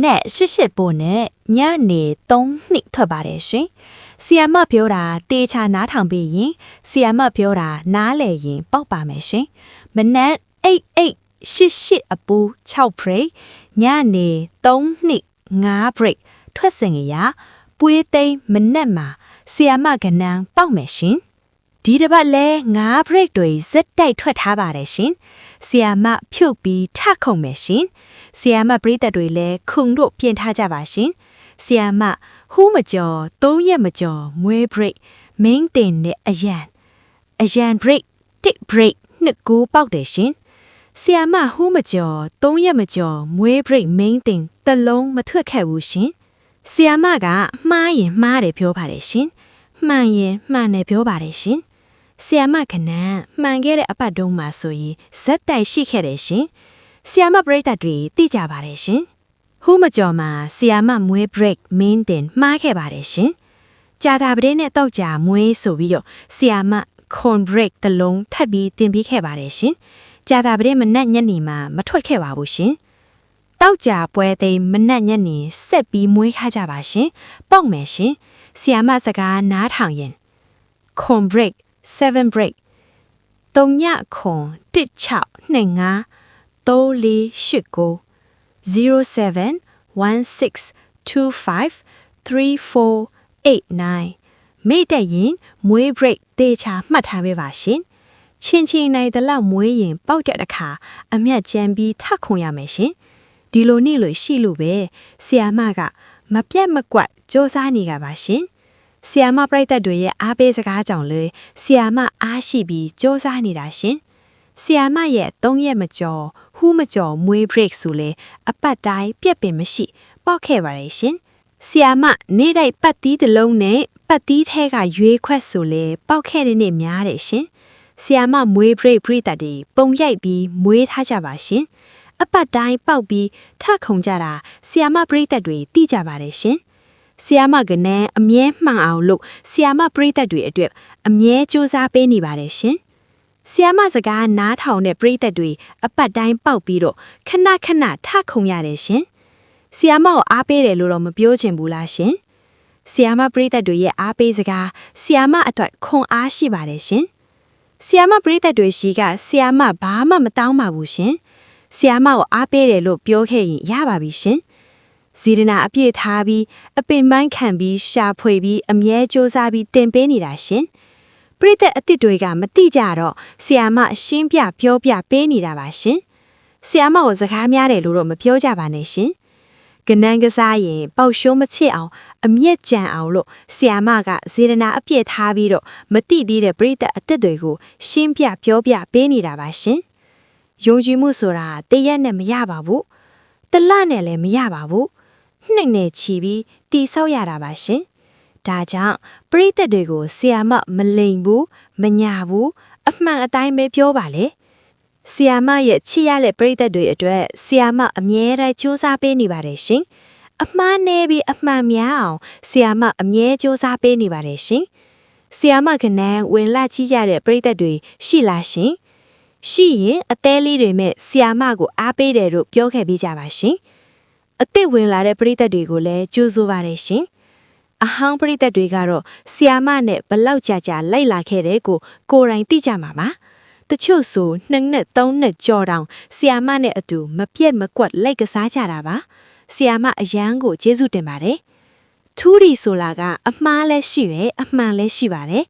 နဲ့ရှစ်ရှစ်ပိုနဲ့ညနေ3နှစ်ထွက်ပါတယ်ရှင်ဆီယမပြောတာတေချာနားထောင်ပြီးရင်ဆီယမပြောတာနားလေရင်ပေါက်ပါမယ်ရှင်မနဲ့88ရှစ်ရှစ်အပူ6 break ညနေ3နှစ်5 break ထွက်စင်ရပွေးသိမ်းမနဲ့မှာဆီယမကနန်းပေါက်မယ်ရှင်ဒီတစ်ပတ်လဲ9 break တွေဇက်တိုက်ထွက်ထားပါတယ်ရှင်ဆီယမဖြုတ်ပြီးထခုံမယ်ရှင်ဆီယမပရိသတ်တွေလည်းခုံတို့ပြင်ထားကြပါရှင်ဆီယမဟူးမကျော်3ရက်မကျော်မွေး break main တင်နဲ့အရန် break 1 break 2 9ပေါက်တယ်ရှင်ဆီယမဟူးမကျော်3ရက်မကျော်မွေး break main တင်တလုံးမထွက်ခဲ့ဘူးရှင်ဆီယမကမှားရင်မှားတယ်ပြောပါတယ်ရှင်မှန်ရင်မှန်တယ်ပြောပါတယ်ရှင်ဆီယမခဏမှန်ခဲ့တဲ့အပတ်တုံးမှာဆိုရင်ဇက်တိုက်ရှိခဲ့တယ်ရှင်ဆီယမပရိသတ်တွေသိကြပါတယ်ရှင်ဟူးမကျော်မှာဆီယမမွေး break main တင်မှားခဲ့ပါတယ်ရှင်ကြာတာပတင်းနဲ့တောက်ကြမွေးဆိုပြီးတော့ဆီယမ con break တလုံးထပ်ပြီးတင်ပြီးခဲ့ပါတယ်ရှင်ကြာတာပတင်းမနက်ညနေမှာမထွက်ခဲ့ပါဘူးရှင်တောက်ကြပွဲသိမ်းမနက်ညနေဆက်ပြီးမွေးခါကြပါရှင်ပေါက်မယ်ရှင်ဆီယမစကားနားထောင်ရင် con break 7 break 3ညခွန်1625 3489 07 16 25 3489မိတဲ့ရင်မွေး break တေချာမှတ်ထားပေးပါရှင်ချင်းနိုင်တဲ့လောက်မွေးရင်ပေါက်တဲ့အခါအမျက်ကြမ်းပြီးထခုံရမယ်ရှင်ဒီလိုနေ့လို့ရှိလို့ပဲဆီယာမကမပြတ်မကွက်စ조사နေကြပါရှင်ဆီယာမပရိသတ်တွေရဲ့အားပေးစကားကြောင့်လေဆီယာမအားရှိပြီးစ조사နေတာရှင်ဆီယာမရဲ့3ရက်မကျော်ဟူးမကျော်မွေး break ဆိုလေအပတ်တိုင်းပြက်ပင်မရှိပေါက်ခဲ့ပါလေရှင်ဆီယာမနေ့တိုင်းပတ်တီးတစ်လုံးနဲ့ပတ်တီးထဲကရွေးခွက်ဆိုလေပေါက်ခဲ့တဲ့နေ့များတယ်ရှင်ဆီယာမမွေး break ပရိသတ်တွေပုံရိုက်ပြီးမွေးထားကြပါရှင်အပတ်တိုင်းပေါက်ပြီးထခုံကြတာဆီယာမပရိသတ်တွေသိကြပါတယ်ရှင်ဆီယာမကနန်းအမြဲမှန်အောင်လို့ဆီယာမပရိသတ်တွေအတွက်အမြဲစူးစမ်းပေးနေပါတယ်ရှင်ဆီယာမစကားနားထောင်တဲ့ပရိသတ်တွေအပတ်တိုင်းပေါက်ပြီးတော့ခဏထခုံရတယ်ရှင်ဆီယာမကိုအားပေးတယ်လို့တော့မပြောချင်ဘူးလားရှင်ဆီယာမပရိသတ်တွေရဲ့အားပေးစကားဆီယာမအတွက်ခွန်အားရှိပါတယ်ရှင်ဆီယာမပရိသတ်တွေရှိကဆီယာမဘာမှမတောင်းပါဘူးရှင်ဆီယာမကိုအားပေးတယ်လို့ပြောခဲ့ရင်ရပါပြီရှင်ဇီဒနာအပြည့်ထားပြီးအပင်ပန်းခံပြီးရှာဖွေပြီးအမြဲစူးစမ်းပြီးတင်ပေးနေတာရှင်ပရိသတ်အစ်စ်တွေကမတိကြတော့ဆီယာမရှင်းပြပြောပြပေးနေတာပါရှင်ဆီယာမကိုစကားများတယ်လို့တော့မပြောကြပါနဲ့ရှင်ကနန်းကစားရင်ပေါက်ရှိုးမချစ်အောင်အမျက်ကြံအောင်လို့ဆီယာမကဇေဒနာအပြည့်ထားပြီးတော့မတိသေးတဲ့ပရိသတ်အစ်စ်တွေကိုရှင်းပြပြောပြပေးနေတာပါရှင်ယုံကြည်မှုဆိုတာတရက်နဲ့မရပါဘူးတလနဲ့လည်းမရပါဘူးနှစ်နဲ့ချီပြီးတိဆောက်ရတာပါရှင်ဒါကြောင့်ပရိသတ်တွေကိုဆီယာမမလိမ်ဘူးမညာဘူးအမှန်အတိုင်းပဲပြောပါလေဆီယာမရဲ့ချစ်ရတဲ့ပရိသတ်တွေအတွက်ဆီယာမအမြဲတမ်းစူးစမ်းပေးနေပါတယ်ရှင်အမှားနဲ့ပြီးအမှန်များအောင်ဆီယာမအမြဲစူးစမ်းပေးနေပါတယ်ရှင်ဆီယာမကနန်းဝင်လာချီးကြတဲ့ပရိသတ်တွေရှိလားရှင်ရှိရင်အသေးလေးတွေမဲ့ဆီယာမကိုအားပေးတယ်လို့ပြောခဲ့ပေးကြပါရှင်အစ်စ်ဝင်လာတဲ့ပရိသတ်တွေကိုလည်းကြိုးစိုးပါတယ်ရှင်အဟောင်းပရိသတ်တွေကတော့ဆီယာမနဲ့ဘလောက်ကြာလိုက်လာခဲ့တဲ့ကိုယ်တိုင်သိကြမှာပါတချို့ဆို2နှစ်3နှစ်ကြော်တောင်ဆီယာမနဲ့အတူမပြတ်မကွက်လိုက်ကစားကြတာပါဆီယာမအရန်ကိုကျေးဇူးတင်ပါတယ်ထူးရီဆိုလာကအမှားလည်းရှိပဲအမှန်လည်းရှိပါတယ်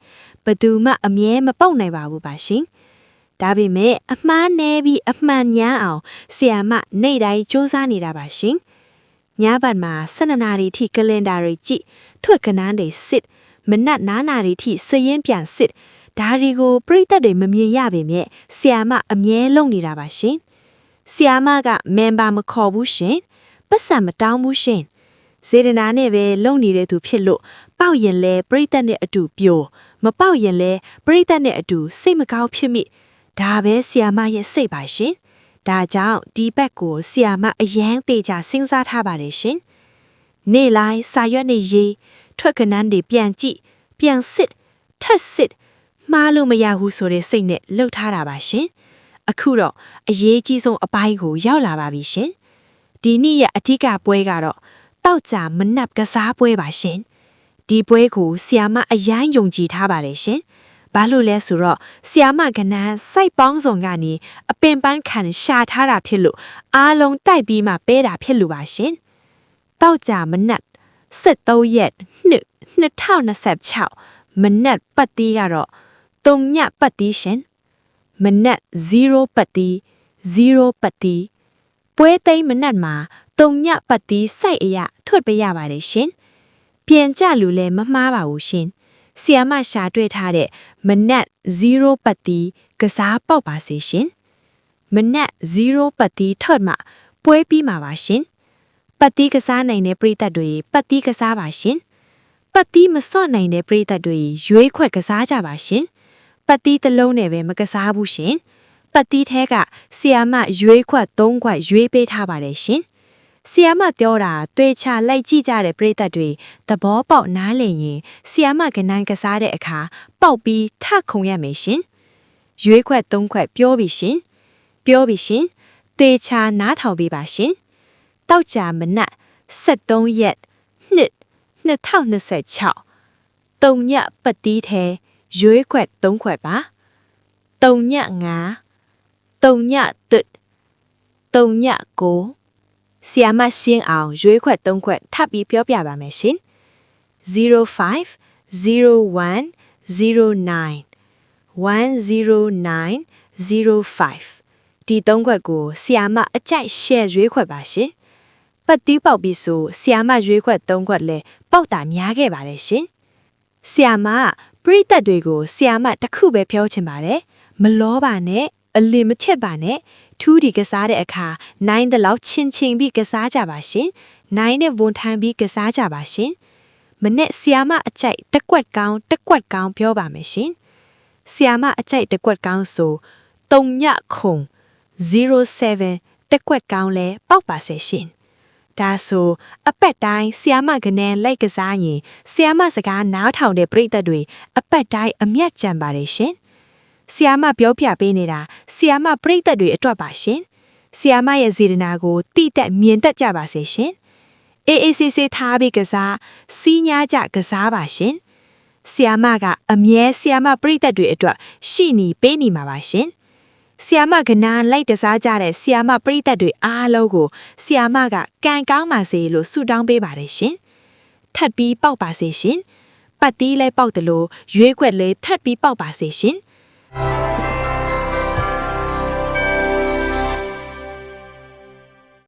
ဘသူမှအမြဲမပေါက်နိုင်ပါဘူးပါရှင်ဒါပေမဲ့အမှားနဲပြီးအမှန်ညားအောင်ဆီယာမနေ့တိုင်းစူးစမ်းနေတာပါရှင်ညဘက်မှာ12နာရီထိကလင်ဒါတွေကြည့်ထွက်ကနန်းတွေစစ်မနက်9နာရီထိစရင်ပြန်စစ်ဒါရီကိုပရိသတ်တွေမမြင်ရပေမဲ့ဆီယာမအမြဲလုပ်နေတာပါရှင်ဆီယာမကမန်ဘာမခေါ်ဘူးရှင်ပတ်စံမတောင်းဘူးရှင်ဇေဒနာနဲ့ပဲလုပ်နေတဲ့သူဖြစ်လို့ပေါက်ရင်လဲပရိသတ်နဲ့အတူပြိုမပေါက်ရင်လဲပရိသတ်နဲ့အတူစိတ်မကောင်းဖြစ်မိဒါပဲဆီယာမရဲ့စိတ်ပါရှင်ဒါကြောင့်ဒီဘက်ကိုဆီယာမအရန်သေးချာစဉ်းစားထားပါတယ်ရှင်နေ့လိုက်စာရွက်နဲ့ရေးထွက်ကနန်းတွေပြန်ကြည့်ပြန်စစ်ထက်စစ်မှားလို့မရဘူးဆိုတဲ့စိတ်နဲ့လှုပ်ထားတာပါရှင်အခုတော့အရေးကြီးဆုံးအပိုင်းကိုရောက်လာပါပြီရှင် ဒီနေ့ရဲ့အထက်ကပွဲကတော့တောက်ကြမနှပ်ကစားပွဲပါရှင်ဒီပွဲကိုဆီယာမအရန်ယုံကြည်ထားပါတယ်ရှင်ဘာလို့လဲဆိုတော့ဆီယာမကနန်းစိုက်ပေါင်းစုံကနေအပင်ပန်းခံရှာထားတာဖြစ်လို့အားလုံးတိုက်ပြီးမှပဲတာဖြစ်လို့ပါရှင်တောက်ကြမနှပ်73ရက်2026မနက်ပတ်တီးကတော့3ညပတ်တီးရှင်မနက်0ပတ်တီး0ပတ်တီးပွဲသိမ်းမနက်မှာ3ညပတ်တီးစိုက်အရာထွက်ပေးရပါတယ်ရှင်ပြန်ကြလူလည်းမမှားပါဘူးရှင်ဆီယာမရှာတွေ့ထားတဲ့မနက်0ပတ်တီးကစားပေါက်ပါစေရှင်မနက်0ပတ်တီးထွက်မှပွဲပြီးမှာပါရှင်ပတ်တီးကစားနိုင်တဲ့ပရိသတ်တွေပတ်တီးကစားပါရှင်ပတ်တီးမစော့နိုင်တဲ့ပရိသတ်တွေရွေးခွက်ကစားကြပါရှင်ပတ်တီးတစ်လုံးနဲ့ပဲမကစားဘူးရှင်ပတ်တီးထဲကဆီယာမရွေးခွက်3ခွက်ရွေးပေးထားပါတယ်ရှင်ဆီယာမပြောတာတွေ့ချလိုက်ကြည့်ကြတဲ့ပရိသတ်တွေသဘောပေါက်နားလည်ရင်ဆီယာမကနန်းကစားတဲ့အခါပေါက်ပြီးထခုံရမယ်ရှင်ရွေးခွက်3ခွက်ပြောပြီရှင်ပြောပြီရှင်တွေ့ချနားထောင်ပေးပါရှင်တောက်ကြမနက်73ရက်2026 3ညပတ်တီးထဲရွေးခွက်3ခွက်ပါ3ည5 3ည1 3ည9ဆီယာမရှင်းအောင်ရွေးခွက်3ခွက်ထပ်ပြီးပြောပြပါမယ်ရှင်05 01 09 109 05ဒီ3ခွက်ကိုဆီယာမအကြိုက် share ရွေးခွက်ပါရှင်ပတ်တီးပေါက်ပြီးဆိုဆီယာမရွေးခွက်3ခွက်လဲပေါက်တာများခဲ့ပါတယ်ရှင်ဆီယာမပရိသတ်တွေကိုဆီယာမတစ်ခုပဲပြောချင်ပါတယ်မလောပါနဲ့အလင်မထက်ပါနဲ့ထူးဒီကစားတဲ့အခါနိုင်တဲ့လောက်ချင်းချင်းပြီးကစားကြပါရှင်နိုင်တဲ့ဝန်ထမ်းပြီးကစားကြပါရှင်မနဲ့ဆီယာမအကြိုက်တက်ကွက်ကောင်းပြောပါမယ်ရှင်ဆီယာမအကြိုက်တက်ကွက်ကောင်းဆို3ညခုံ07တက်ကွက်ကောင်းလဲပေါက်ပါစေရှင်ဒါဆိုအပက်တိုင်းဆီယာမကနန်းလိုက်ကစားရင်ဆီယာမစကားနားထောင်တဲ့ပရိသတ်တွေအပက်တိုင်းအမျက်ကြံပါတယ်ရှင်ဆီယာမပြောပြပေးနေတာဆီယာမပရိသတ်တွေအတွက်ပါရှင်ဆီယာမရဲ့ဇေဒနာကိုတိတက်မြင်တတ်ကြပါစေရှင်အေးအေးဆေးဆေးထားပြီးကစားစီးညားကြကစားပါရှင်ဆီယာမကအမြဲဆီယာမပရိသတ်တွေအတွက်ရှိနေပေးနေမှာပါရှင်ဆီယာမကနန်းလိုက်တစားကြတဲ့ဆီယာမပရိသတ်တွေအားလုံးကိုဆီယာမကကန်ကောင်းပါစေလို့ဆုတောင်းပေးပါတယ်ရှင်ထပ်ပြီးပေါက်ပါစေရှင်ပတ်တီးလဲပေါက်တယ်လို့ရွေးခွက်လဲထပ်ပြီးပေါက်ပါစေရှင်